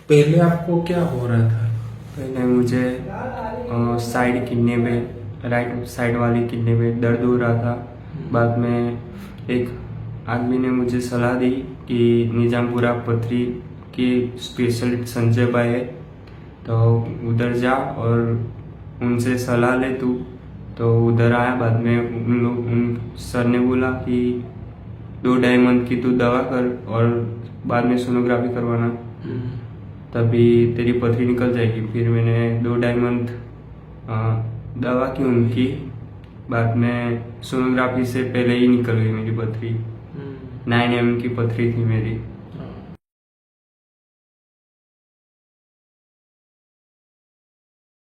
पहले आपको क्या हो रहा था? पहले मुझे साइड किडनी में, राइट साइड वाली किडनी में दर्द हो रहा था। बाद में एक आदमी ने मुझे सलाह दी कि निजामपुरा पथरी की स्पेशलिस्ट संजय भाई है, तो उधर जा और उनसे सलाह ले तू। तो उधर आया। बाद में उन सर ने बोला कि 2-2.5 मंथ की तू दवा कर और बाद में सोनोग्राफी करवाना, तभी तेरी पथरी निकल जाएगी। फिर मैंने 2-2.5 मंथ दवा की उनकी। बाद में सोनोग्राफी से पहले ही निकल गई मेरी पथरी। 9 mm की पथरी थी मेरी।